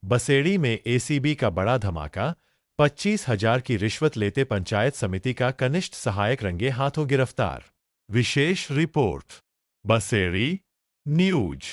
बसेड़ी में एसीबी का बड़ा धमाका, 25,000 की रिश्वत लेते पंचायत समिति का कनिष्ठ सहायक रंगे हाथों गिरफ्तार। विशेष रिपोर्ट। बसेड़ी न्यूज।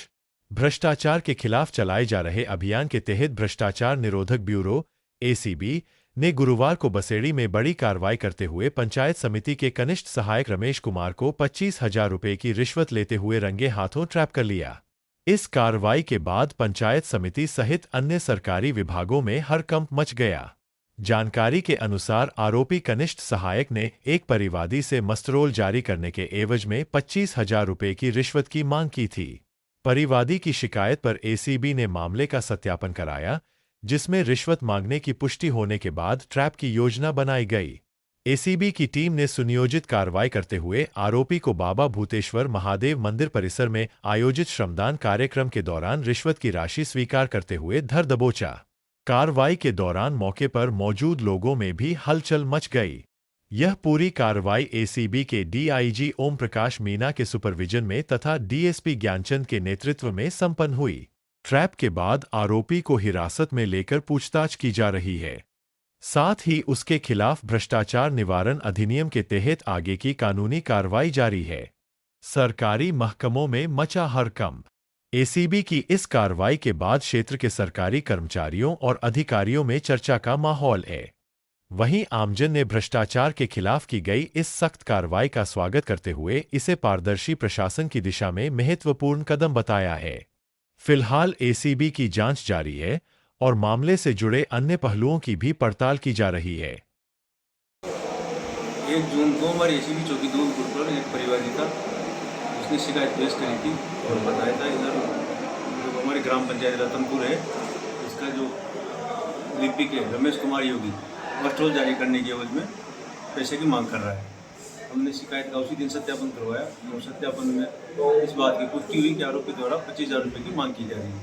भ्रष्टाचार के खिलाफ चलाए जा रहे अभियान के तहत भ्रष्टाचार निरोधक ब्यूरो एसीबी ने गुरुवार को बसेड़ी में बड़ी कार्रवाई करते हुए पंचायत समिति के कनिष्ठ सहायक रमेश कुमार को 25,000 रुपये की रिश्वत लेते हुए रंगे हाथों ट्रैप कर लिया। इस कार्रवाई के बाद पंचायत समिति सहित अन्य सरकारी विभागों में हड़कंप मच गया। जानकारी के अनुसार आरोपी कनिष्ठ सहायक ने एक परिवादी से मस्टरोल जारी करने के एवज में 25,000 रुपये की रिश्वत की मांग की थी। परिवादी की शिकायत पर एसीबी ने मामले का सत्यापन कराया, जिसमें रिश्वत मांगने की पुष्टि होने के बाद ट्रैप की योजना बनाई गई। एसीबी की टीम ने सुनियोजित कार्रवाई करते हुए आरोपी को बाबा भूतेश्वर महादेव मंदिर परिसर में आयोजित श्रमदान कार्यक्रम के दौरान रिश्वत की राशि स्वीकार करते हुए धर दबोचा। कार्रवाई के दौरान मौके पर मौजूद लोगों में भी हलचल मच गई। यह पूरी कार्रवाई एसीबी के डीआईजी ओम प्रकाश मीना के सुपरविजन में तथा डीएसपी ज्ञानचंद के नेतृत्व में संपन्न हुई। ट्रैप के बाद आरोपी को हिरासत में लेकर पूछताछ की जा रही है। साथ ही उसके खिलाफ भ्रष्टाचार निवारण अधिनियम के तहत आगे की कानूनी कार्रवाई जारी है। सरकारी महकमों में मचा हड़कंप। एसीबी की इस कार्रवाई के बाद क्षेत्र के सरकारी कर्मचारियों और अधिकारियों में चर्चा का माहौल है। वहीं आमजन ने भ्रष्टाचार के खिलाफ की गई इस सख्त कार्रवाई का स्वागत करते हुए इसे पारदर्शी प्रशासन की दिशा में महत्वपूर्ण कदम बताया है। फिलहाल एसीबी की जांच जारी है और मामले से जुड़े अन्य पहलुओं की भी पड़ताल की जा रही है। 1 जून को हमारी एसीबी चौकी धौलपुर पर एक परिवादी था, उसने शिकायत पेश करी थी और बताया था इधर जो हमारी ग्राम पंचायत रतनपुर है, इसका जो लिपिक है रमेश कुमार योगी मस्टरोल जारी करने के एवज में पैसे की मांग कर रहा है। हमने शिकायत का उसी दिन सत्यापन करवाया और सत्यापन में इस बात की पुष्टि हुई कि आरोपी द्वारा 25,000 रुपये की मांग की जा रही है।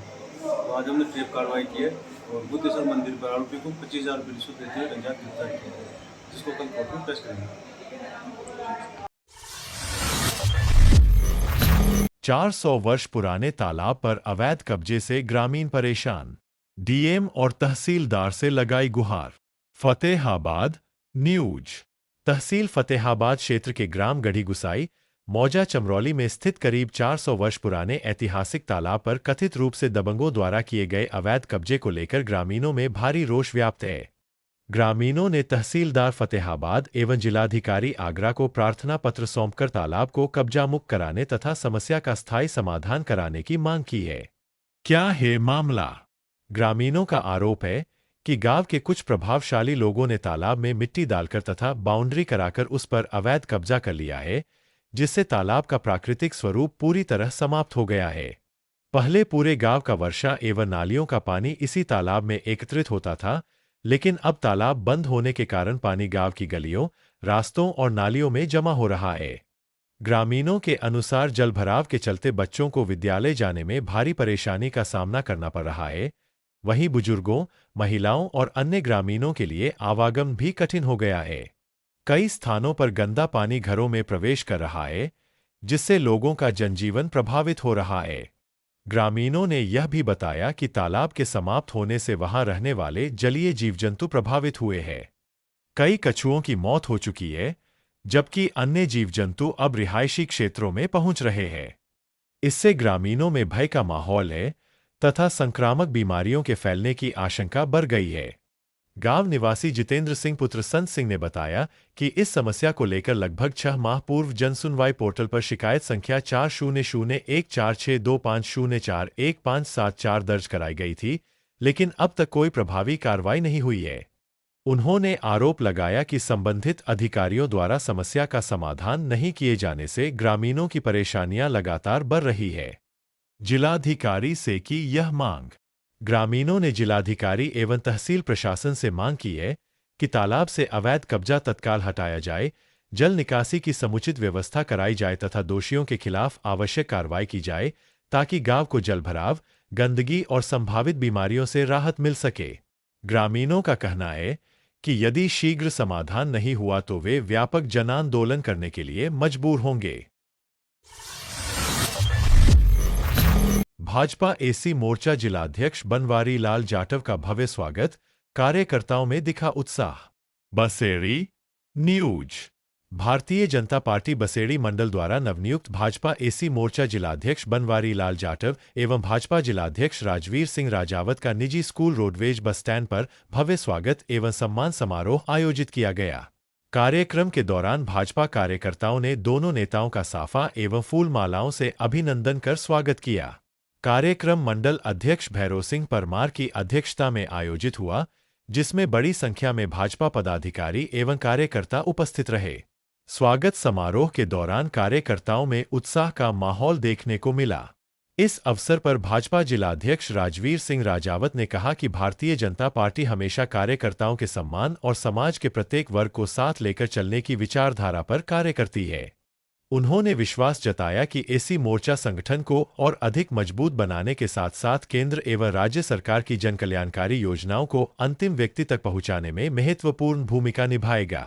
तो आज हमने ट्रैप कार्रवाई की है और बुद्धेश्वर मंदिर पर आरोपी को 25,000 रुपये रिश्वत देते हुए रंगे हाथ गिरफ्तार किया है, जिसको कल कोर्ट में पेश करेंगे। 400 वर्ष पुराने तालाब पर अवैध कब्जे से ग्रामीण परेशान। डीएम और तहसीलदार से लगाई गुहार। फतेहाबाद न्यूज। तहसील फतेहाबाद क्षेत्र के ग्राम गढ़ी गुसाई मौजा चमरौली में स्थित करीब 400 वर्ष पुराने ऐतिहासिक तालाब पर कथित रूप से दबंगों द्वारा किए गए अवैध कब्जे को लेकर ग्रामीणों में भारी रोष व्याप्त है। ग्रामीणों ने तहसीलदार फतेहाबाद एवं जिलाधिकारी आगरा को प्रार्थना पत्र सौंपकर तालाब को कब्जा मुक्त कराने तथा समस्या का स्थायी समाधान कराने की मांग की है। क्या है मामला? ग्रामीणों का आरोप है कि गांव के कुछ प्रभावशाली लोगों ने तालाब में मिट्टी डालकर तथा बाउंड्री कराकर उस पर अवैध कब्जा कर लिया है, जिससे तालाब का प्राकृतिक स्वरूप पूरी तरह समाप्त हो गया है। पहले पूरे गांव का वर्षा एवं नालियों का पानी इसी तालाब में एकत्रित होता था, लेकिन अब तालाब बंद होने के कारण पानी गांव की गलियों, रास्तों और नालियों में जमा हो रहा है। ग्रामीणों के अनुसार जलभराव के चलते बच्चों को विद्यालय जाने में भारी परेशानी का सामना करना पड़ रहा है। वहीं बुजुर्गों, महिलाओं और अन्य ग्रामीणों के लिए आवागमन भी कठिन हो गया है। कई स्थानों पर गंदा पानी घरों में प्रवेश कर रहा है, जिससे लोगों का जनजीवन प्रभावित हो रहा है। ग्रामीणों ने यह भी बताया कि तालाब के समाप्त होने से वहां रहने वाले जलीय जीव जंतु प्रभावित हुए हैं। कई कछुओं की मौत हो चुकी है, जबकि अन्य जीव जंतु अब रिहायशी क्षेत्रों में पहुंच रहे हैं। इससे ग्रामीणों में भय का माहौल है तथा संक्रामक बीमारियों के फैलने की आशंका बढ़ गई है। गांव निवासी जितेंद्र सिंह पुत्र संत सिंह ने बताया कि इस समस्या को लेकर लगभग 6 माह पूर्व जनसुनवाई पोर्टल पर शिकायत संख्या 40014625041574 दर्ज कराई गई थी, लेकिन अब तक कोई प्रभावी कार्रवाई नहीं हुई है। उन्होंने आरोप लगाया कि संबंधित अधिकारियों द्वारा समस्या का समाधान नहीं किए जाने से ग्रामीणों की परेशानियां लगातार बढ़ रही है। जिलाधिकारी से की यह मांग। ग्रामीणों ने जिलाधिकारी एवं तहसील प्रशासन से मांग की है कि तालाब से अवैध कब्जा तत्काल हटाया जाए, जल निकासी की समुचित व्यवस्था कराई जाए तथा दोषियों के खिलाफ आवश्यक कार्रवाई की जाए, ताकि गांव को जलभराव, गंदगी और संभावित बीमारियों से राहत मिल सके। ग्रामीणों का कहना है कि यदि शीघ्र समाधान नहीं हुआ तो वे व्यापक जन आंदोलन करने के लिए मजबूर होंगे। भाजपा एसी मोर्चा जिलाध्यक्ष बनवारी लाल जाटव का भव्य स्वागत, कार्यकर्ताओं में दिखा उत्साह। बसेड़ी न्यूज। भारतीय जनता पार्टी बसेड़ी मंडल द्वारा नवनियुक्त भाजपा एसी मोर्चा जिलाध्यक्ष बनवारी लाल जाटव एवं भाजपा जिलाध्यक्ष राजवीर सिंह राजावत का निजी स्कूल रोडवेज बस स्टैंड पर भव्य स्वागत एवं सम्मान समारोह आयोजित किया गया। कार्यक्रम के दौरान भाजपा कार्यकर्ताओं ने दोनों नेताओं का साफा एवं फूल मालाओं से अभिनंदन कर स्वागत किया। कार्यक्रम मंडल अध्यक्ष भैरव सिंह परमार की अध्यक्षता में आयोजित हुआ, जिसमें बड़ी संख्या में भाजपा पदाधिकारी एवं कार्यकर्ता उपस्थित रहे। स्वागत समारोह के दौरान कार्यकर्ताओं में उत्साह का माहौल देखने को मिला। इस अवसर पर भाजपा जिलाध्यक्ष राजवीर सिंह राजावत ने कहा कि भारतीय जनता पार्टी हमेशा कार्यकर्ताओं के सम्मान और समाज के प्रत्येक वर्ग को साथ लेकर चलने की विचारधारा पर कार्य करती है। उन्होंने विश्वास जताया कि एसी मोर्चा संगठन को और अधिक मजबूत बनाने के साथ साथ केंद्र एवं राज्य सरकार की जनकल्याणकारी योजनाओं को अंतिम व्यक्ति तक पहुंचाने में महत्वपूर्ण भूमिका निभाएगा।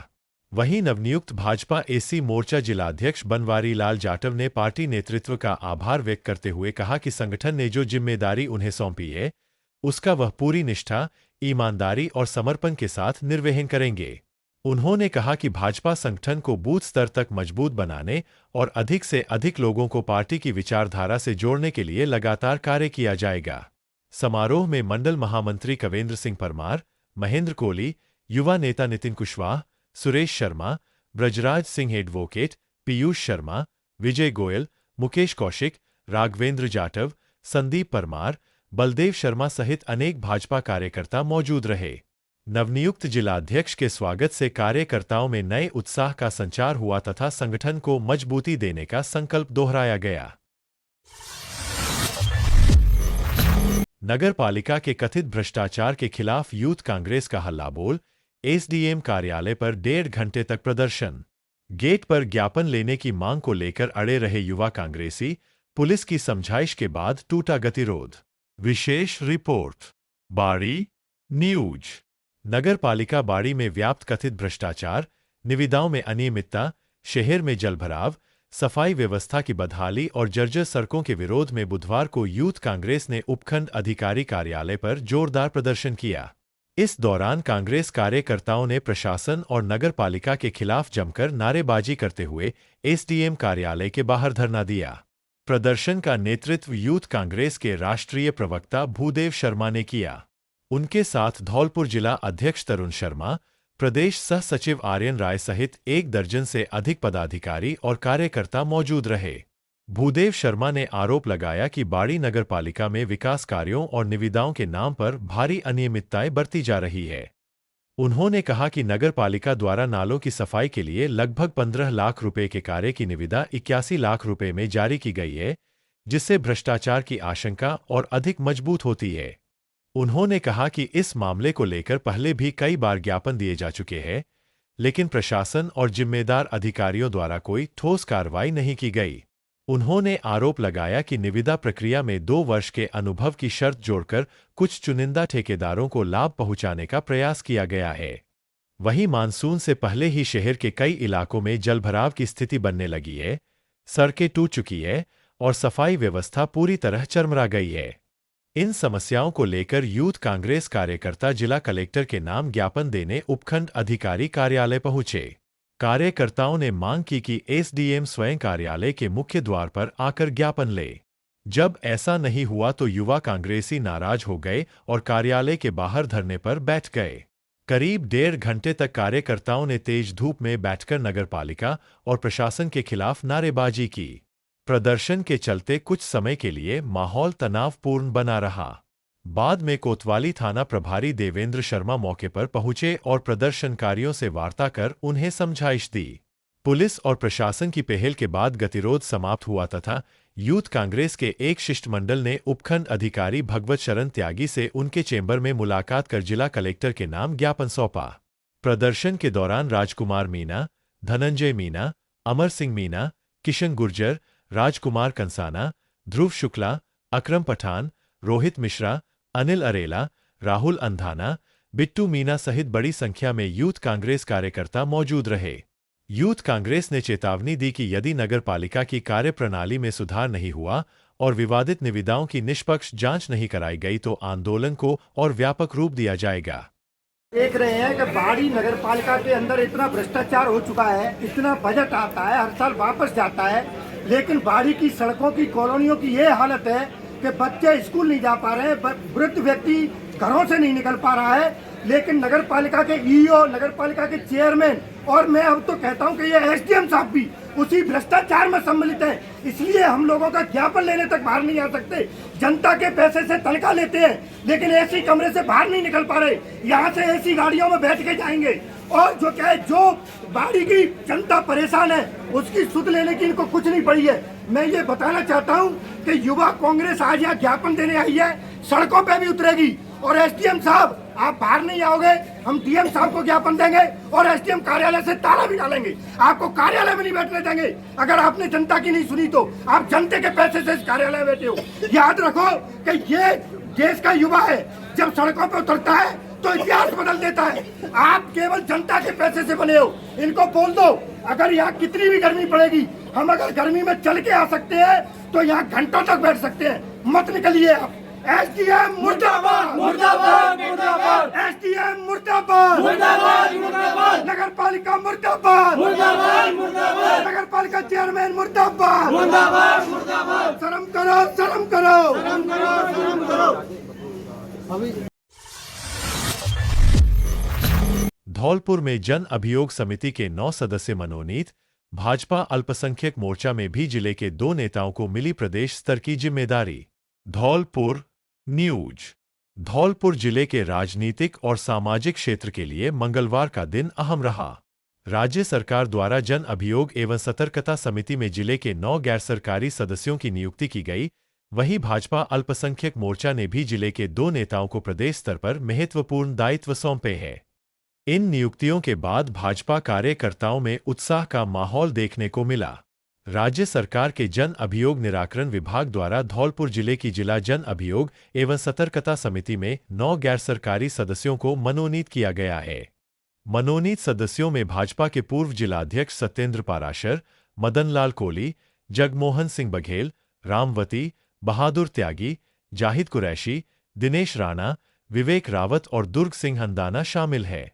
वहीं नवनियुक्त भाजपा एसी मोर्चा जिलाध्यक्ष बनवारी लाल जाटव ने पार्टी नेतृत्व का आभार व्यक्त करते हुए कहा कि संगठन ने जो जिम्मेदारी उन्हें सौंपी है, उसका वह पूरी निष्ठा, ईमानदारी और समर्पण के साथ निर्वहन करेंगे। उन्होंने कहा कि भाजपा संगठन को बूथ स्तर तक मजबूत बनाने और अधिक से अधिक लोगों को पार्टी की विचारधारा से जोड़ने के लिए लगातार कार्य किया जाएगा। समारोह में मंडल महामंत्री कवेंद्र सिंह परमार, महेंद्र कोहली, युवा नेता नितिन कुशवाहा, सुरेश शर्मा, ब्रजराज सिंह एडवोकेट, पीयूष शर्मा, विजय गोयल, मुकेश कौशिक, राघवेंद्र जाटव, संदीप परमार, बलदेव शर्मा सहित अनेक भाजपा कार्यकर्ता मौजूद रहे। नवनियुक्त जिलाध्यक्ष के स्वागत से कार्यकर्ताओं में नए उत्साह का संचार हुआ तथा संगठन को मजबूती देने का संकल्प दोहराया गया। नगर पालिका के कथित भ्रष्टाचार के खिलाफ यूथ कांग्रेस का हल्ला बोल, एसडीएम कार्यालय पर 1.5 घंटे तक प्रदर्शन। गेट पर ज्ञापन लेने की मांग को लेकर अड़े रहे युवा कांग्रेसी, पुलिस की समझाइश के बाद टूटा गतिरोध। विशेष रिपोर्ट। बाड़ी न्यूज। नगर पालिका बाड़ी में व्याप्त कथित भ्रष्टाचार, निविदाओं में अनियमितता, शहर में जलभराव, सफाई व्यवस्था की बदहाली और जर्जर सड़कों के विरोध में बुधवार को यूथ कांग्रेस ने उपखंड अधिकारी कार्यालय पर जोरदार प्रदर्शन किया। इस दौरान कांग्रेस कार्यकर्ताओं ने प्रशासन और नगर पालिका के खिलाफ जमकर नारेबाजी करते हुए एसडीएम कार्यालय के बाहर धरना दिया। प्रदर्शन का नेतृत्व यूथ कांग्रेस के राष्ट्रीय प्रवक्ता भूदेव शर्मा ने किया। उनके साथ धौलपुर जिला अध्यक्ष तरुण शर्मा, प्रदेश सह सचिव आर्यन राय सहित 1 दर्जन से अधिक पदाधिकारी और कार्यकर्ता मौजूद रहे। भूदेव शर्मा ने आरोप लगाया कि बाड़ी नगर पालिका में विकास कार्यों और निविदाओं के नाम पर भारी अनियमितताएं बरती जा रही है। उन्होंने कहा कि नगर पालिका द्वारा नालों की सफाई के लिए लगभग 15 लाख रुपए के कार्य की निविदा 81 लाख रुपए में जारी की गई है, जिससे भ्रष्टाचार की आशंका और अधिक मजबूत होती है। उन्होंने कहा कि इस मामले को लेकर पहले भी कई बार ज्ञापन दिए जा चुके हैं, लेकिन प्रशासन और जिम्मेदार अधिकारियों द्वारा कोई ठोस कार्रवाई नहीं की गई। उन्होंने आरोप लगाया कि निविदा प्रक्रिया में 2 वर्ष के अनुभव की शर्त जोड़कर कुछ चुनिंदा ठेकेदारों को लाभ पहुंचाने का प्रयास किया गया है। वहीं मानसून से पहले ही शहर के कई इलाकों में जलभराव की स्थिति बनने लगी है, सड़कें टूट चुकी है और सफाई व्यवस्था पूरी तरह चरमरा गई है। इन समस्याओं को लेकर यूथ कांग्रेस कार्यकर्ता जिला कलेक्टर के नाम ज्ञापन देने उपखंड अधिकारी कार्यालय पहुंचे। कार्यकर्ताओं ने मांग की कि एसडीएम स्वयं कार्यालय के मुख्य द्वार पर आकर ज्ञापन ले। जब ऐसा नहीं हुआ तो युवा कांग्रेसी नाराज हो गए और कार्यालय के बाहर धरने पर बैठ गए। करीब 1.5 घंटे तक कार्यकर्ताओं ने तेज धूप में बैठकर नगरपालिका और प्रशासन के खिलाफ नारेबाजी की। प्रदर्शन के चलते कुछ समय के लिए माहौल तनावपूर्ण बना रहा। बाद में कोतवाली थाना प्रभारी देवेंद्र शर्मा मौके पर पहुंचे और प्रदर्शनकारियों से वार्ता कर उन्हें समझाइश दी। पुलिस और प्रशासन की पहल के बाद गतिरोध समाप्त हुआ तथा यूथ कांग्रेस के एक शिष्टमंडल ने उपखंड अधिकारी भगवत शरण त्यागी से उनके चेंबर में मुलाकात कर जिला कलेक्टर के नाम ज्ञापन सौंपा। प्रदर्शन के दौरान राजकुमार मीणा, धनंजय मीणा, अमर सिंह मीणा, किशन गुर्जर, राजकुमार कंसाना, ध्रुव शुक्ला, अकरम पठान, रोहित मिश्रा, अनिल अरेला, राहुल अंधाना, बिट्टू मीना सहित बड़ी संख्या में यूथ कांग्रेस कार्यकर्ता मौजूद रहे। यूथ कांग्रेस ने चेतावनी दी कि यदि नगर पालिका की कार्यप्रणाली में सुधार नहीं हुआ और विवादित निविदाओं की निष्पक्ष जांच नहीं कराई गई तो आंदोलन को और व्यापक रूप दिया जाएगा। देख रहे हैं कि बाड़ी नगर पालिका के अंदर इतना भ्रष्टाचार हो चुका है, इतना बजट आता है, हर साल वापस जाता है, लेकिन बाड़ी की सड़कों की कॉलोनियों की ये हालत है कि बच्चे स्कूल नहीं जा पा रहे हैं, वृद्ध व्यक्ति घरों से नहीं निकल पा रहा है। लेकिन नगर पालिका के ईओ, नगर पालिका के चेयरमैन और मैं अब तो कहता हूं कि ये एसडीएम साहब भी उसी भ्रष्टाचार में सम्मिलित है। इसलिए हम लोगों का ज्ञापन लेने तक बाहर नहीं आ सकते। जनता के पैसे से तनख्वाह लेते हैं, लेकिन एसी कमरे से बाहर नहीं निकल पा रहे। यहाँ से एसी गाड़ियों में बैठ के जाएंगे और जो क्या है, जो बाड़ी की जनता परेशान है उसकी सुध लेने की इनको कुछ नहीं पड़ी है। मैं ये बताना चाहता हूँ कि युवा कांग्रेस आज यहाँ ज्ञापन देने आई है, सड़कों पे भी उतरेगी। और एसडीएम साहब आप बाहर नहीं आओगे, हम डीएम साहब को ज्ञापन देंगे और एसडीएम कार्यालय से ताला भी डालेंगे, आपको कार्यालय में नहीं बैठने देंगे। अगर आपने जनता की नहीं सुनी तो आप जनता के पैसे से इस कार्यालय में बैठे हो। याद रखो कि ये देश का युवा है, जब सड़कों पर उतरता है तो इतिहास बदल देता है। आप केवल जनता के पैसे से बने हो। इनको बोल दो अगर यहाँ कितनी भी गर्मी पड़ेगी, हम अगर गर्मी में चल के आ सकते हैं तो यहाँ घंटों तक बैठ सकते हैं, मत निकलिए आप। एसडीएम मुर्दाबाद, मुर्दाबाद, मुर्दाबाद, एसडीएम मुर्दाबाद, मुर्दाबाद, मुर्दाबाद, नगर पालिका मुर्दाबाद, मुर्दाबाद, मुर्दाबाद, नगर पालिका चेयरमैन मुर्दाबाद, मुर्दाबाद, मुर्दाबाद। शर्म करो, शर्म करो, शर्म करो, शर्म करो। धौलपुर में जन अभियोग समिति के 9 सदस्य मनोनीत। भाजपा अल्पसंख्यक मोर्चा में भी जिले के 2 नेताओं को मिली प्रदेश स्तर की जिम्मेदारी। धौलपुर न्यूज। धौलपुर जिले के राजनीतिक और सामाजिक क्षेत्र के लिए मंगलवार का दिन अहम रहा। राज्य सरकार द्वारा जन अभियोग एवं सतर्कता समिति में जिले के 9 गैर सरकारी सदस्यों की नियुक्ति की गई। वहीं भाजपा अल्पसंख्यक मोर्चा ने भी जिले के 2 नेताओं को प्रदेश स्तर पर महत्वपूर्ण दायित्व सौंपे हैं। इन नियुक्तियों के बाद भाजपा कार्यकर्ताओं में उत्साह का माहौल देखने को मिला। राज्य सरकार के जन अभियोग निराकरण विभाग द्वारा धौलपुर जिले की जिला जन अभियोग एवं सतर्कता समिति में 9 गैर सरकारी सदस्यों को मनोनीत किया गया है। मनोनीत सदस्यों में भाजपा के पूर्व जिलाध्यक्ष सत्येंद्र पाराशर, मदन लाल कोली, जगमोहन सिंह बघेल, रामवती, बहादुर त्यागी, जाहिद कुरैशी, दिनेश राणा, विवेक रावत और दुर्ग सिंह हंदाना शामिल है।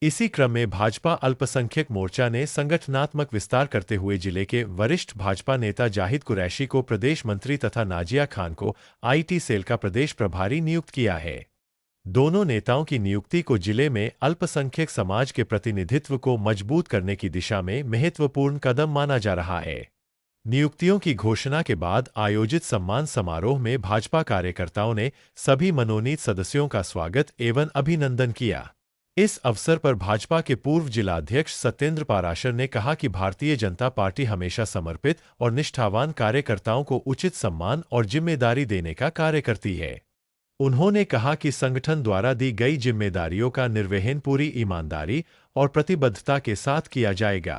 इसी क्रम में भाजपा अल्पसंख्यक मोर्चा ने संगठनात्मक विस्तार करते हुए जिले के वरिष्ठ भाजपा नेता जाहिद कुरैशी को प्रदेश मंत्री तथा नाजिया खान को आईटी सेल का प्रदेश प्रभारी नियुक्त किया है। दोनों नेताओं की नियुक्ति को जिले में अल्पसंख्यक समाज के प्रतिनिधित्व को मजबूत करने की दिशा में महत्वपूर्ण कदम माना जा रहा है। नियुक्तियों की घोषणा के बाद आयोजित सम्मान समारोह में भाजपा कार्यकर्ताओं ने सभी मनोनीत सदस्यों का स्वागत एवं अभिनंदन किया। इस अवसर पर भाजपा के पूर्व जिलाध्यक्ष सत्येंद्र पाराशर ने कहा कि भारतीय जनता पार्टी हमेशा समर्पित और निष्ठावान कार्यकर्ताओं को उचित सम्मान और जिम्मेदारी देने का कार्य करती है। उन्होंने कहा कि संगठन द्वारा दी गई जिम्मेदारियों का निर्वहन पूरी ईमानदारी और प्रतिबद्धता के साथ किया जाएगा।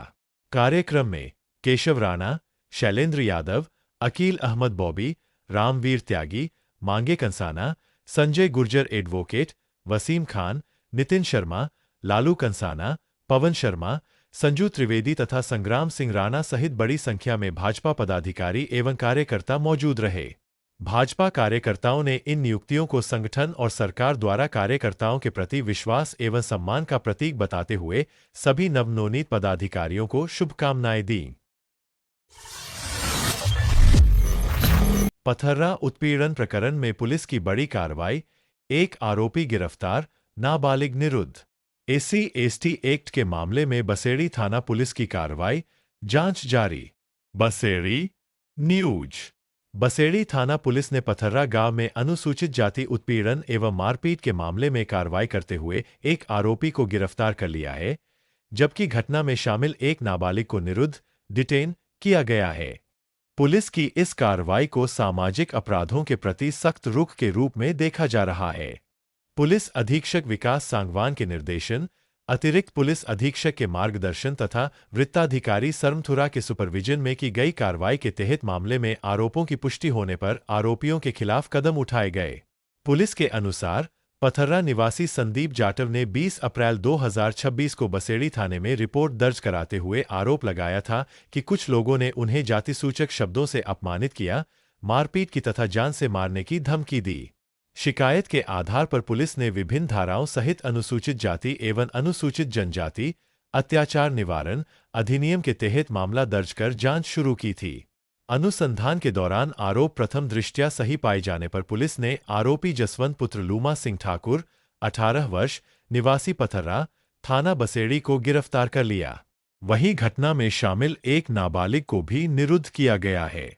कार्यक्रम में केशव राणा, शैलेंद्र यादव, अकील अहमद बॉबी, रामवीर त्यागी, मांगे कंसाना, संजय गुर्जर एडवोकेट, वसीम खान, नितिन शर्मा, लालू कंसाना, पवन शर्मा, संजू त्रिवेदी तथा संग्राम सिंह राणा सहित बड़ी संख्या में भाजपा पदाधिकारी एवं कार्यकर्ता मौजूद रहे। भाजपा कार्यकर्ताओं ने इन नियुक्तियों को संगठन और सरकार द्वारा कार्यकर्ताओं के प्रति विश्वास एवं सम्मान का प्रतीक बताते हुए सभी नवनोनीत पदाधिकारियों को शुभकामनाएं दी। पथर्रा उत्पीड़न प्रकरण में पुलिस की बड़ी कार्रवाई, 1 आरोपी गिरफ्तार, नाबालिग निरुद्ध। एससी/एसटी एक्ट के मामले में बसेड़ी थाना पुलिस की कार्रवाई, जांच जारी। बसेड़ी न्यूज। बसेड़ी थाना पुलिस ने पथर्रा गांव में अनुसूचित जाति उत्पीड़न एवं मारपीट के मामले में कार्रवाई करते हुए 1 आरोपी को गिरफ्तार कर लिया है, जबकि घटना में शामिल 1 नाबालिग को निरुद्ध डिटेन किया गया है। पुलिस की इस कार्रवाई को सामाजिक अपराधों के प्रति सख्त रुख के रूप में देखा जा रहा है। पुलिस अधीक्षक विकास सांगवान के निर्देशन, अतिरिक्त पुलिस अधीक्षक के मार्गदर्शन तथा वृत्ताधिकारी सरमथुरा के सुपरविजन में की गई कार्रवाई के तहत मामले में आरोपों की पुष्टि होने पर आरोपियों के खिलाफ कदम उठाए गए। पुलिस के अनुसार पथर्रा निवासी संदीप जाटव ने 20 अप्रैल 2026 को बसेड़ी थाने में रिपोर्ट दर्ज कराते हुए आरोप लगाया था कि कुछ लोगों ने उन्हें जातिसूचक शब्दों से अपमानित किया, मारपीट की तथा जान से मारने की धमकी दी। शिकायत के आधार पर पुलिस ने विभिन्न धाराओं सहित अनुसूचित जाति एवं अनुसूचित जनजाति अत्याचार निवारण अधिनियम के तहत मामला दर्ज कर जांच शुरू की थी। अनुसंधान के दौरान आरोप प्रथम दृष्टया सही पाए जाने पर पुलिस ने आरोपी जसवंत पुत्र लूमा सिंह ठाकुर 18 वर्ष निवासी पथर्रा थाना बसेड़ी को गिरफ्तार कर लिया। वहीं घटना में शामिल एक नाबालिग को भी निरुद्ध किया गया है।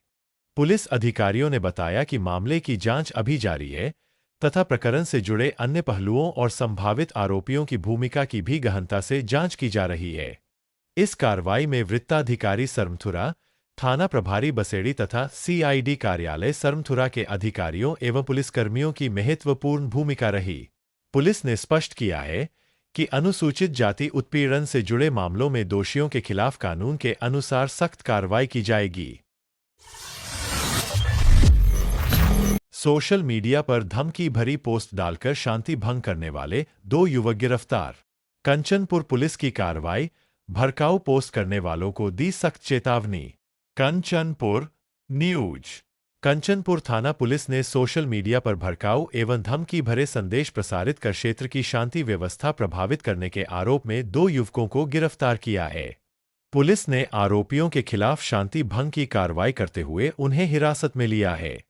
पुलिस अधिकारियों ने बताया कि मामले की जांच अभी जारी है तथा प्रकरण से जुड़े अन्य पहलुओं और संभावित आरोपियों की भूमिका की भी गहनता से जांच की जा रही है। इस कार्रवाई में वृत्ताधिकारी सरमथुरा, थाना प्रभारी बसेड़ी तथा सीआईडी कार्यालय सरमथुरा के अधिकारियों एवं पुलिसकर्मियों की महत्वपूर्ण भूमिका रही। पुलिस ने स्पष्ट किया है कि अनुसूचित जाति उत्पीड़न से जुड़े मामलों में दोषियों के खिलाफ कानून के अनुसार सख्त कार्रवाई की जाएगी। सोशल मीडिया पर धमकी भरी पोस्ट डालकर शांति भंग करने वाले 2 युवक गिरफ्तार। कंचनपुर पुलिस की कार्रवाई, भड़काऊ पोस्ट करने वालों को दी सख्त चेतावनी। कंचनपुर न्यूज। कंचनपुर थाना पुलिस ने सोशल मीडिया पर भड़काऊ एवं धमकी भरे संदेश प्रसारित कर क्षेत्र की शांति व्यवस्था प्रभावित करने के आरोप में 2 युवकों को गिरफ्तार किया है। पुलिस ने आरोपियों के खिलाफ शांति भंग की कार्रवाई करते हुए उन्हें हिरासत में लिया है।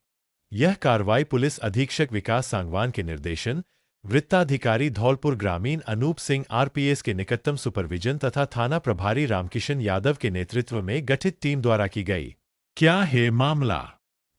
यह कार्रवाई पुलिस अधीक्षक विकास सांगवान के निर्देशन, वृत्ताधिकारी धौलपुर ग्रामीण अनूप सिंह आरपीएस के निकटतम सुपरविजन तथा थाना प्रभारी रामकिशन यादव के नेतृत्व में गठित टीम द्वारा की गई। क्या है मामला?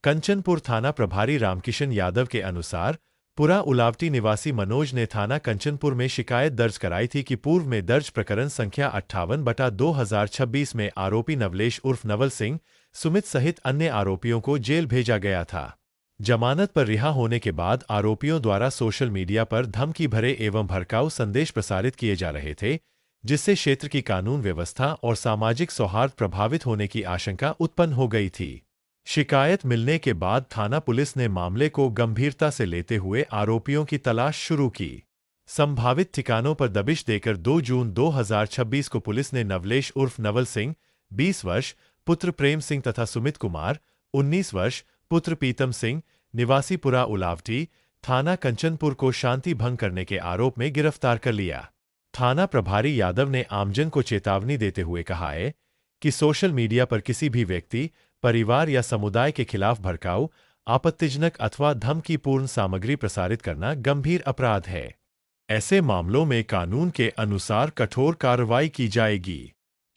कंचनपुर थाना प्रभारी रामकिशन यादव के अनुसार पुरा उलावटी निवासी मनोज ने थाना कंचनपुर में शिकायत दर्ज कराई थी कि पूर्व में दर्ज प्रकरण संख्या 58/2026 में आरोपी नवलेश उर्फ नवल सिंह सुमित सहित अन्य आरोपियों को जेल भेजा गया था। जमानत पर रिहा होने के बाद आरोपियों द्वारा सोशल मीडिया पर धमकी भरे एवं भड़काऊ संदेश प्रसारित किए जा रहे थे, जिससे क्षेत्र की कानून व्यवस्था और सामाजिक सौहार्द प्रभावित होने की आशंका उत्पन्न हो गई थी। शिकायत मिलने के बाद थाना पुलिस ने मामले को गंभीरता से लेते हुए आरोपियों की तलाश शुरू की। संभावित ठिकानों पर दबिश देकर 2 जून 2026 को पुलिस ने नवलेश उर्फ नवल सिंह 20 वर्ष पुत्र प्रेम सिंह तथा सुमित कुमार 19 वर्ष पुत्र पीतम सिंह निवासी पुरा उलावटी थाना कंचनपुर को शांति भंग करने के आरोप में गिरफ्तार कर लिया। थाना प्रभारी यादव ने आमजन को चेतावनी देते हुए कहा है कि सोशल मीडिया पर किसी भी व्यक्ति, परिवार या समुदाय के खिलाफ भड़काऊ, आपत्तिजनक अथवा धमकीपूर्ण सामग्री प्रसारित करना गंभीर अपराध है। ऐसे मामलों में कानून के अनुसार कठोर कार्रवाई की जाएगी।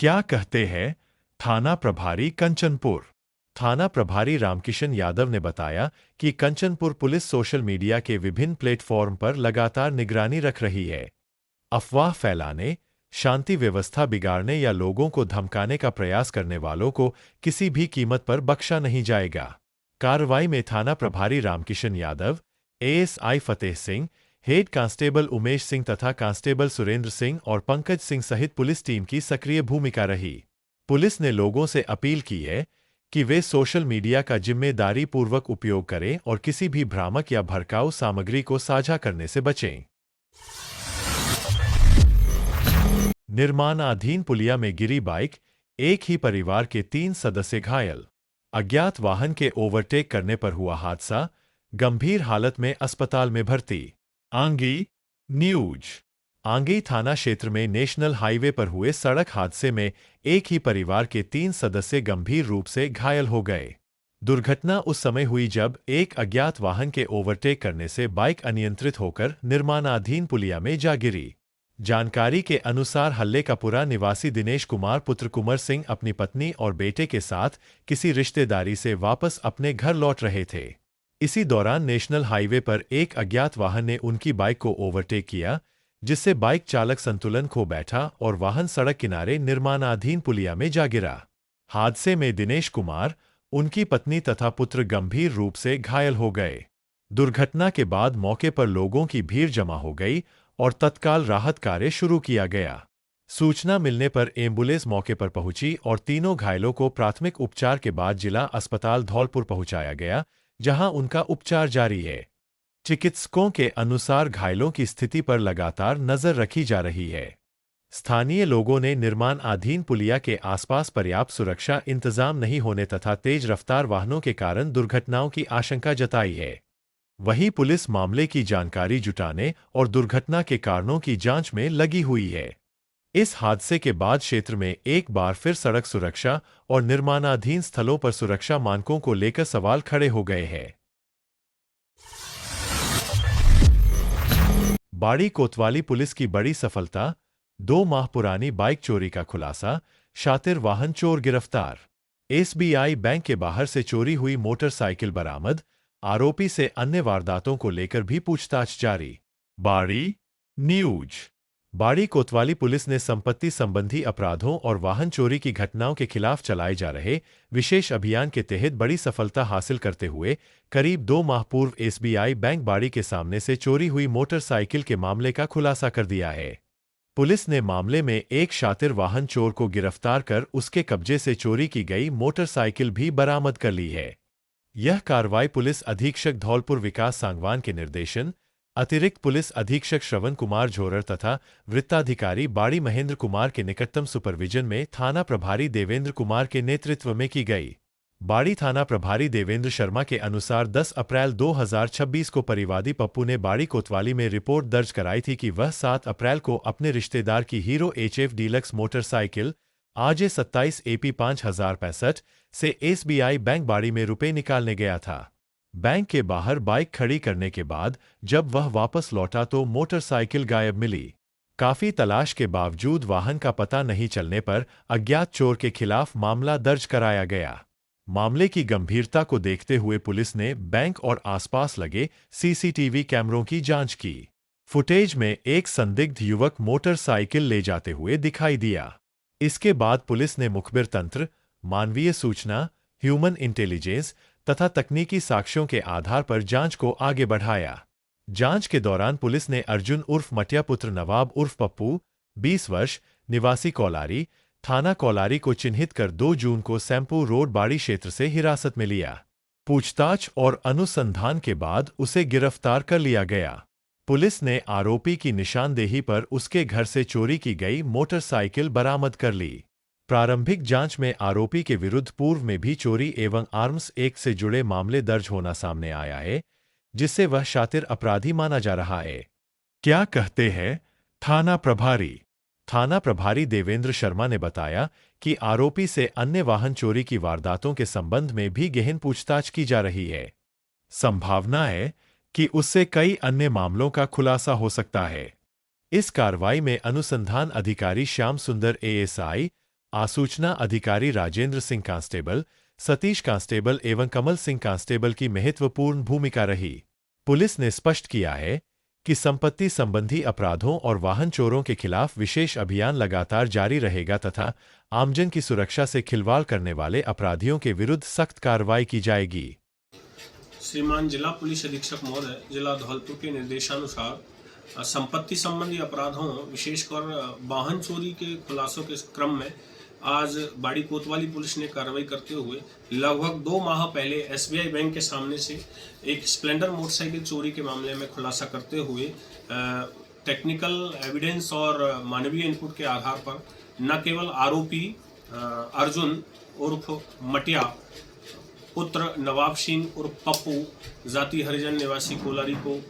क्या कहते हैं थाना प्रभारी कंचनपुर? थाना प्रभारी रामकिशन यादव ने बताया कि कंचनपुर पुलिस सोशल मीडिया के विभिन्न प्लेटफॉर्म पर लगातार निगरानी रख रही है। अफवाह फैलाने, शांति व्यवस्था बिगाड़ने या लोगों को धमकाने का प्रयास करने वालों को किसी भी कीमत पर बख्शा नहीं जाएगा। कार्रवाई में थाना प्रभारी Ramkishan Yadav, ASI Fateh Singh, head constable Umesh Singh तथा कांस्टेबल सुरेंद्र सिंह और पंकज सिंह सहित पुलिस टीम की सक्रिय भूमिका रही। पुलिस ने लोगों से अपील की है कि वे सोशल मीडिया का जिम्मेदारी पूर्वक उपयोग करें और किसी भी भ्रामक या भड़काऊ सामग्री को साझा करने से बचें। निर्माणाधीन पुलिया में गिरी बाइक, एक ही परिवार के 3 सदस्य घायल। अज्ञात वाहन के ओवरटेक करने पर हुआ हादसा, गंभीर हालत में अस्पताल में भर्ती। आंगी न्यूज। आंगी थाना क्षेत्र में नेशनल हाईवे पर हुए सड़क हादसे में एक ही परिवार के 3 सदस्य गंभीर रूप से घायल हो गए। दुर्घटना उस समय हुई जब एक अज्ञात वाहन के ओवरटेक करने से बाइक अनियंत्रित होकर निर्माणाधीन पुलिया में जा गिरी। जानकारी के अनुसार हल्ले का पुरा निवासी दिनेश कुमार पुत्र कुंवर सिंह अपनी पत्नी और बेटे के साथ किसी रिश्तेदारी से वापस अपने घर लौट रहे थे। इसी दौरान नेशनल हाईवे पर एक अज्ञात वाहन ने उनकी बाइक को ओवरटेक किया, जिससे बाइक चालक संतुलन खो बैठा और वाहन सड़क किनारे निर्माणाधीन पुलिया में जा गिरा। हादसे में दिनेश कुमार, उनकी पत्नी तथा पुत्र गंभीर रूप से घायल हो गए। दुर्घटना के बाद मौके पर लोगों की भीड़ जमा हो गई और तत्काल राहत कार्य शुरू किया गया। सूचना मिलने पर एम्बुलेंस मौके पर पहुंची और तीनों घायलों को प्राथमिक उपचार के बाद जिला अस्पताल धौलपुर पहुंचाया गया, जहां उनका उपचार जारी है। चिकित्सकों के अनुसार घायलों की स्थिति पर लगातार नजर रखी जा रही है। स्थानीय लोगों ने निर्माणाधीन पुलिया के आसपास पर्याप्त सुरक्षा इंतजाम नहीं होने तथा तेज रफ्तार वाहनों के कारण दुर्घटनाओं की आशंका जताई है। वहीं पुलिस मामले की जानकारी जुटाने और दुर्घटना के कारणों की जांच में लगी हुई है। इस हादसे के बाद क्षेत्र में एक बार फिर सड़क सुरक्षा और निर्माणाधीन स्थलों पर सुरक्षा मानकों को लेकर सवाल खड़े हो गए हैं। बाड़ी कोतवाली पुलिस की बड़ी सफलता, 2 माह पुरानी बाइक चोरी का खुलासा, शातिर वाहन चोर गिरफ्तार। एसबीआई बैंक के बाहर से चोरी हुई मोटरसाइकिल बरामद, आरोपी से अन्य वारदातों को लेकर भी पूछताछ जारी। बाड़ी न्यूज। बाड़ी कोतवाली पुलिस ने संपत्ति संबंधी अपराधों और वाहन चोरी की घटनाओं के खिलाफ चलाए जा रहे विशेष अभियान के तहत बड़ी सफलता हासिल करते हुए करीब 2 माह पूर्व एसबीआई बैंक बाड़ी के सामने से चोरी हुई मोटरसाइकिल के मामले का खुलासा कर दिया है। पुलिस ने मामले में एक शातिर वाहन चोर को गिरफ्तार कर उसके कब्जे से चोरी की गई मोटरसाइकिल भी बरामद कर ली है। यह कार्रवाई पुलिस अधीक्षक धौलपुर विकास सांगवान के निर्देशन, अतिरिक्त पुलिस अधीक्षक श्रवण कुमार झोरर तथा वृत्ताधिकारी बाड़ी महेंद्र कुमार के निकटतम सुपरविजन में थाना प्रभारी देवेंद्र कुमार के नेतृत्व में की गई। बाड़ी थाना प्रभारी देवेंद्र शर्मा के अनुसार 10 अप्रैल 2026 को परिवादी पप्पू ने बाड़ी कोतवाली में रिपोर्ट दर्ज कराई थी कि वह 7 अप्रैल को अपने रिश्तेदार की hero HF deluxe motorcycle AJ 27 AP 5065 से एसबीआई बैंक बाड़ी में रुपए निकालने गया था। बैंक के बाहर बाइक खड़ी करने के बाद जब वह वापस लौटा तो मोटरसाइकिल गायब मिली। काफी तलाश के बावजूद वाहन का पता नहीं चलने पर अज्ञात चोर के खिलाफ मामला दर्ज कराया गया। मामले की गंभीरता को देखते हुए पुलिस ने बैंक और आसपास लगे सीसीटीवी कैमरों की जांच की। फुटेज में एक संदिग्ध युवक मोटरसाइकिल ले जाते हुए दिखाई दिया। इसके बाद पुलिस ने मुखबिर तंत्र, मानवीय सूचना, ह्यूमन इंटेलिजेंस तथा तकनीकी साक्ष्यों के आधार पर जांच को आगे बढ़ाया। जांच के दौरान पुलिस ने अर्जुन उर्फ मटिया पुत्र नवाब उर्फ पप्पू, 20 वर्ष, निवासी कौलारी, थाना कौलारी को चिन्हित कर 2 जून को सैम्पू रोड बाड़ी क्षेत्र से हिरासत में लिया। पूछताछ और अनुसंधान के बाद उसे गिरफ्तार कर लिया गया। पुलिस ने आरोपी की निशानदेही पर उसके घर से चोरी की गई मोटरसाइकिल बरामद कर ली। प्रारंभिक जांच में आरोपी के विरुद्ध पूर्व में भी चोरी एवं आर्म्स एक्ट से जुड़े मामले दर्ज होना सामने आया है, जिससे वह शातिर अपराधी माना जा रहा है। क्या कहते हैं थाना प्रभारी? थाना प्रभारी देवेंद्र शर्मा ने बताया कि आरोपी से अन्य वाहन चोरी की वारदातों के संबंध में भी गहन पूछताछ की जा रही है। संभावना है कि उससे कई अन्य मामलों का खुलासा हो सकता है। इस कार्रवाई में अनुसंधान अधिकारी श्याम सुंदर ASI, आसूचना अधिकारी राजेंद्र सिंह कांस्टेबल, सतीश कांस्टेबल एवं कमल सिंह कांस्टेबल की महत्वपूर्ण भूमिका रही। पुलिस ने स्पष्ट किया है कि संपत्ति संबंधी अपराधों और वाहन चोरों के खिलाफ विशेष अभियान लगातार जारी रहेगा तथा आमजन की सुरक्षा से खिलवाड़ करने वाले अपराधियों के विरुद्ध सख्त कार्रवाई की जाएगी। श्रीमान जिला पुलिस अधीक्षक महोदय, जिला धौलपुर के निर्देशानुसार संपत्ति संबंधी अपराधों विशेषकर वाहन चोरी के खुलासों के क्रम में आज बाड़ी कोतवाली पुलिस ने कार्रवाई करते हुए लगभग 2 माह पहले SBI बैंक के सामने से एक स्प्लेंडर मोटरसाइकिल चोरी के मामले में खुलासा करते हुए टेक्निकल एविडेंस और मानवीय इनपुट के आधार पर न केवल आरोपी अर्जुन उर्फ मटिया पुत्र नवाब सिंह उर्फ पप्पू जाति हरिजन निवासी कोलारी को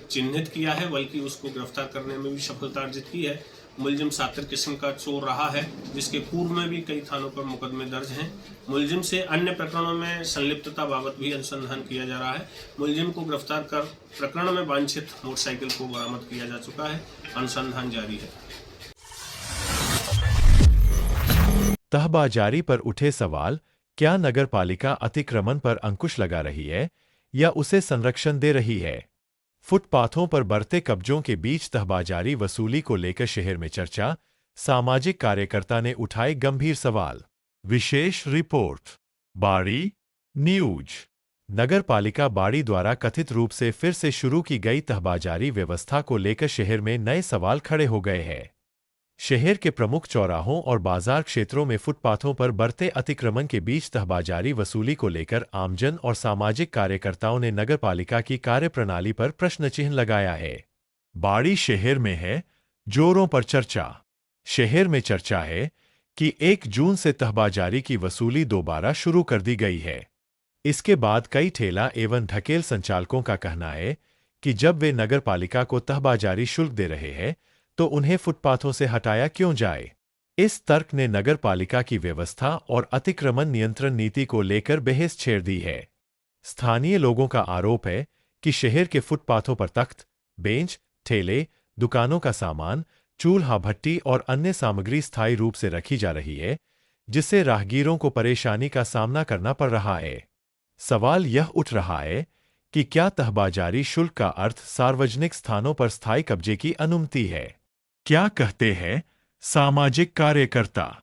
चिन्हित किया है, बल्कि उसको गिरफ्तार करने में भी सफलता अर्जित की है। मुलजिम सातिर किस्म का चोर रहा है, जिसके पूर्व में भी कई थानों पर मुकदमे दर्ज हैं। मुलजिम से अन्य प्रकरणों में संलिप्तता बाबत भी अनुसंधान किया जा रहा है। मुलजिम को गिरफ्तार कर प्रकरण में वांछित मोटरसाइकिल को बरामद किया जा चुका है। अनुसंधान जारी है। तहबाजारी पर उठे सवाल, क्या नगरपालिका अतिक्रमण पर अंकुश लगा रही है या उसे संरक्षण दे रही है? फुटपाथों पर बढ़ते कब्जों के बीच तहबाजारी वसूली को लेकर शहर में चर्चा, सामाजिक कार्यकर्ता ने उठाए गंभीर सवाल। विशेष रिपोर्ट बाड़ी न्यूज। नगरपालिका बाड़ी द्वारा कथित रूप से फिर से शुरू की गई तहबाजारी व्यवस्था को लेकर शहर में नए सवाल खड़े हो गए हैं। शहर के प्रमुख चौराहों और बाजार क्षेत्रों में फुटपाथों पर बढ़ते अतिक्रमण के बीच तहबाजारी वसूली को लेकर आमजन और सामाजिक कार्यकर्ताओं ने नगरपालिका की कार्यप्रणाली पर प्रश्न चिन्ह लगाया है। बाड़ी शहर में है, जोरों पर चर्चा। शहर में चर्चा है कि 1 जून से तहबाजारी की वसूली दोबारा शुरू कर दी गई है। इसके बाद कई ठेला एवं ढकेल संचालकों का कहना है कि जब वे नगर पालिका को तहबाजारी शुल्क दे रहे हैं तो उन्हें फुटपाथों से हटाया क्यों जाए। इस तर्क ने नगर पालिका की व्यवस्था और अतिक्रमण नियंत्रण नीति को लेकर बहस छेड़ दी है। स्थानीय लोगों का आरोप है कि शहर के फुटपाथों पर तख्त, बेंच, ठेले, दुकानों का सामान, चूल्हा भट्टी और अन्य सामग्री स्थायी रूप से रखी जा रही है, जिससे राहगीरों को परेशानी का सामना करना पड़ रहा है। सवाल यह उठ रहा है कि क्या तहबाजारी शुल्क का अर्थ सार्वजनिक स्थानों पर स्थायी कब्जे की अनुमति है। क्या कहते हैं सामाजिक कार्यकर्ता।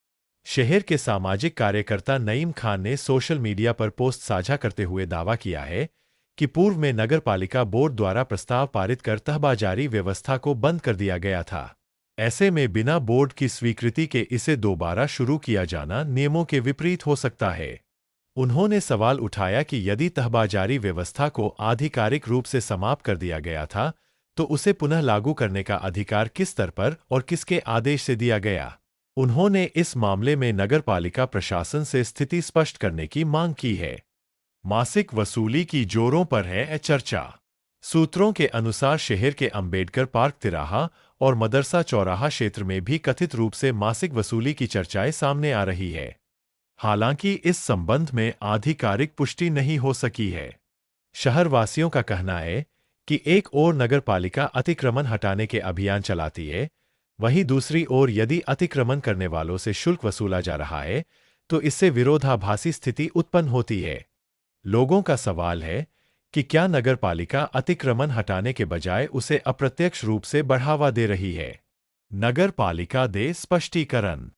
शहर के सामाजिक कार्यकर्ता नईम खान ने सोशल मीडिया पर पोस्ट साझा करते हुए दावा किया है कि पूर्व में नगर पालिका बोर्ड द्वारा प्रस्ताव पारित कर तहबाजारी व्यवस्था को बंद कर दिया गया था। ऐसे में बिना बोर्ड की स्वीकृति के इसे दोबारा शुरू किया जाना नियमों के विपरीत हो सकता है। उन्होंने सवाल उठाया कि यदि तहबाजारी व्यवस्था को आधिकारिक रूप से समाप्त कर दिया गया था तो उसे पुनः लागू करने का अधिकार किस स्तर पर और किसके आदेश से दिया गया। उन्होंने इस मामले में नगर पालिका प्रशासन से स्थिति स्पष्ट करने की मांग की है। मासिक वसूली की जोरों पर है चर्चा। सूत्रों के अनुसार शहर के अंबेडकर पार्क तिराहा और मदरसा चौराहा क्षेत्र में भी कथित रूप से मासिक वसूली की चर्चाएं सामने आ रही है। हालांकि इस संबंध में आधिकारिक पुष्टि नहीं हो सकी है। शहरवासियों का कहना है कि एक ओर नगर पालिका अतिक्रमण हटाने के अभियान चलाती है, वहीं दूसरी ओर यदि अतिक्रमण करने वालों से शुल्क वसूला जा रहा है तो इससे विरोधाभासी स्थिति उत्पन्न होती है। लोगों का सवाल है कि क्या नगर पालिका अतिक्रमण हटाने के बजाय उसे अप्रत्यक्ष रूप से बढ़ावा दे रही है। नगर पालिका दे स्पष्टीकरण।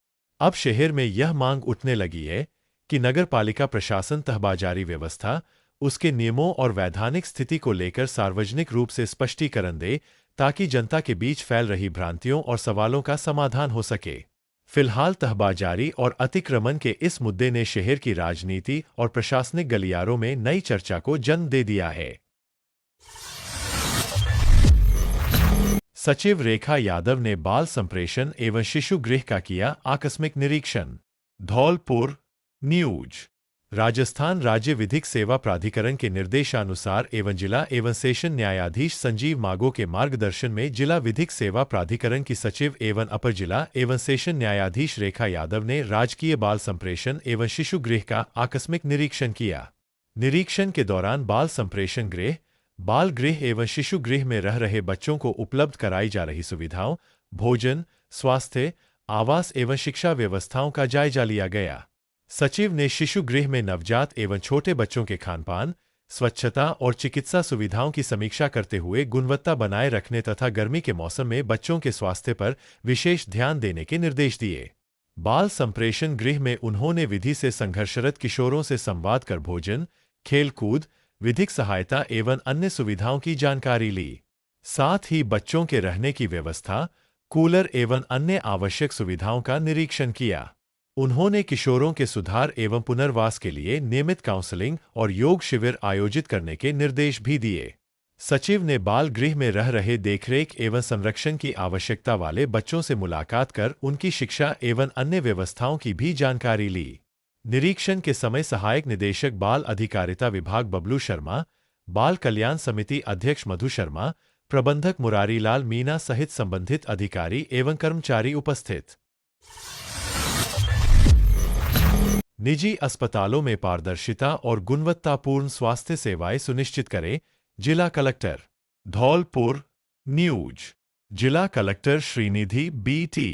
अब शहर में यह मांग उठने लगी है कि नगर पालिका प्रशासन तहबाजारी व्यवस्था, उसके नियमों और वैधानिक स्थिति को लेकर सार्वजनिक रूप से स्पष्टीकरण दे ताकि जनता के बीच फैल रही भ्रांतियों और सवालों का समाधान हो सके। फिलहाल तहबाजारी और अतिक्रमण के इस मुद्दे ने शहर की राजनीति और प्रशासनिक गलियारों में नई चर्चा को जन्म दे दिया है। सचिव रेखा यादव ने बाल संप्रेषण एवं शिशु गृह का किया आकस्मिक निरीक्षण। धौलपुर न्यूज। राजस्थान राज्य विधिक सेवा प्राधिकरण के निर्देशानुसार एवं जिला एवं सेशन न्यायाधीश संजीव मागो के मार्गदर्शन में जिला विधिक सेवा प्राधिकरण की सचिव एवं अपर जिला एवं सेशन न्यायाधीश रेखा यादव ने राजकीय बाल संप्रेषण एवं शिशु गृह का आकस्मिक निरीक्षण किया। निरीक्षण के दौरान बाल संप्रेषण गृह, बाल गृह एवं शिशु गृह में रह रहे बच्चों को उपलब्ध कराई जा रही सुविधाओं, भोजन, स्वास्थ्य, आवास एवं शिक्षा व्यवस्थाओं का जायजा लिया गया। सचिव ने शिशु गृह में नवजात एवं छोटे बच्चों के खानपान, स्वच्छता और चिकित्सा सुविधाओं की समीक्षा करते हुए गुणवत्ता बनाए रखने तथा गर्मी के मौसम में बच्चों के स्वास्थ्य पर विशेष ध्यान देने के निर्देश दिए। बाल संप्रेषण गृह में उन्होंने विधि से संघर्षरत किशोरों से संवाद कर भोजन, खेलकूद, विधिक सहायता एवं अन्य सुविधाओं की जानकारी ली। साथ ही बच्चों के रहने की व्यवस्था, कूलर एवं अन्य आवश्यक सुविधाओं का निरीक्षण किया। उन्होंने किशोरों के सुधार एवं पुनर्वास के लिए नियमित काउंसलिंग और योग शिविर आयोजित करने के निर्देश भी दिए। सचिव ने बाल गृह में रह रहे देखरेख एवं संरक्षण की आवश्यकता वाले बच्चों से मुलाकात कर उनकी शिक्षा एवं अन्य व्यवस्थाओं की भी जानकारी ली। निरीक्षण के समय सहायक निदेशक बाल अधिकारिता विभाग बबलू शर्मा, बाल कल्याण समिति अध्यक्ष मधु शर्मा, प्रबंधक मुरारीलाल मीना सहित संबंधित अधिकारी एवं कर्मचारी उपस्थित। निजी अस्पतालों में पारदर्शिता और गुणवत्तापूर्ण स्वास्थ्य सेवाएं सुनिश्चित करें, जिला कलेक्टर। धौलपुर न्यूज। जिला कलेक्टर श्रीनिधि BT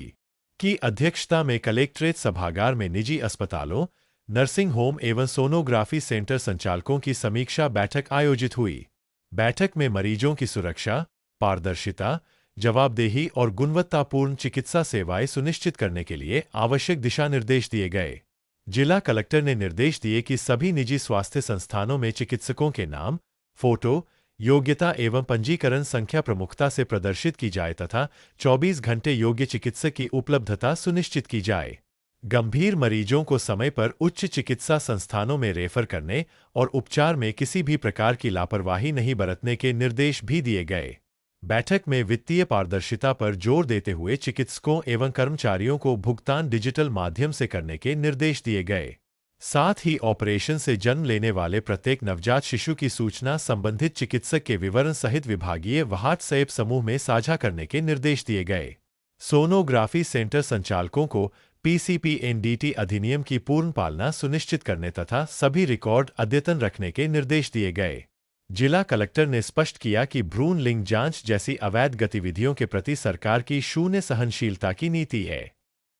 की अध्यक्षता में कलेक्ट्रेट सभागार में निजी अस्पतालों, नर्सिंग होम एवं सोनोग्राफी सेंटर संचालकों की समीक्षा बैठक आयोजित हुई। बैठक में मरीजों की सुरक्षा, पारदर्शिता, जवाबदेही और गुणवत्तापूर्ण चिकित्सा सेवाएं सुनिश्चित करने के लिए आवश्यक दिशा निर्देश दिए गए। जिला कलेक्टर ने निर्देश दिए कि सभी निजी स्वास्थ्य संस्थानों में चिकित्सकों के नाम, फोटो, योग्यता एवं पंजीकरण संख्या प्रमुखता से प्रदर्शित की जाए तथा 24 घंटे योग्य चिकित्सक की उपलब्धता सुनिश्चित की जाए। गंभीर मरीजों को समय पर उच्च चिकित्सा संस्थानों में रेफर करने और उपचार में किसी भी प्रकार की लापरवाही नहीं बरतने के निर्देश भी दिए गए। बैठक में वित्तीय पारदर्शिता पर जोर देते हुए चिकित्सकों एवं कर्मचारियों को भुगतान डिजिटल माध्यम से करने के निर्देश दिए गए। साथ ही ऑपरेशन से जन्म लेने वाले प्रत्येक नवजात शिशु की सूचना संबंधित चिकित्सक के विवरण सहित विभागीय व्हाट्सएप समूह में साझा करने के निर्देश दिए गए। सोनोग्राफी सेंटर संचालकों को पीसीपीएनडीटी अधिनियम की पूर्ण पालना सुनिश्चित करने तथा सभी रिकॉर्ड अद्यतन रखने के निर्देश दिए गए। जिला कलेक्टर ने स्पष्ट किया कि भ्रूण लिंग जांच जैसी अवैध गतिविधियों के प्रति सरकार की शून्य सहनशीलता की नीति है।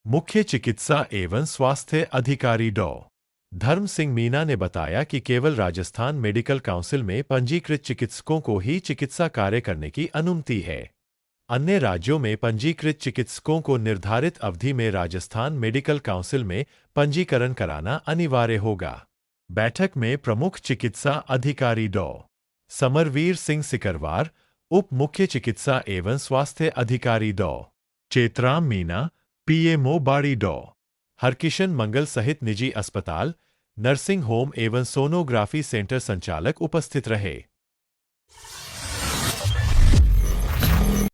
मुख्य चिकित्सा एवं स्वास्थ्य अधिकारी डॉ. धर्म सिंह मीना ने बताया कि केवल राजस्थान मेडिकल काउंसिल में पंजीकृत चिकित्सकों को ही चिकित्सा कार्य करने की अनुमति है। अन्य राज्यों में पंजीकृत चिकित्सकों को निर्धारित अवधि में राजस्थान मेडिकल काउंसिल में पंजीकरण कराना अनिवार्य होगा। बैठक में प्रमुख चिकित्सा अधिकारी डॉ. समरवीर सिंह सिकरवार, उप मुख्य चिकित्सा एवं स्वास्थ्य अधिकारी डॉ. चेतराम मीना, पीएमओ बाड़ी डॉ. हरकिशन मंगल सहित निजी अस्पताल, नर्सिंग होम एवं सोनोग्राफी सेंटर संचालक उपस्थित रहे।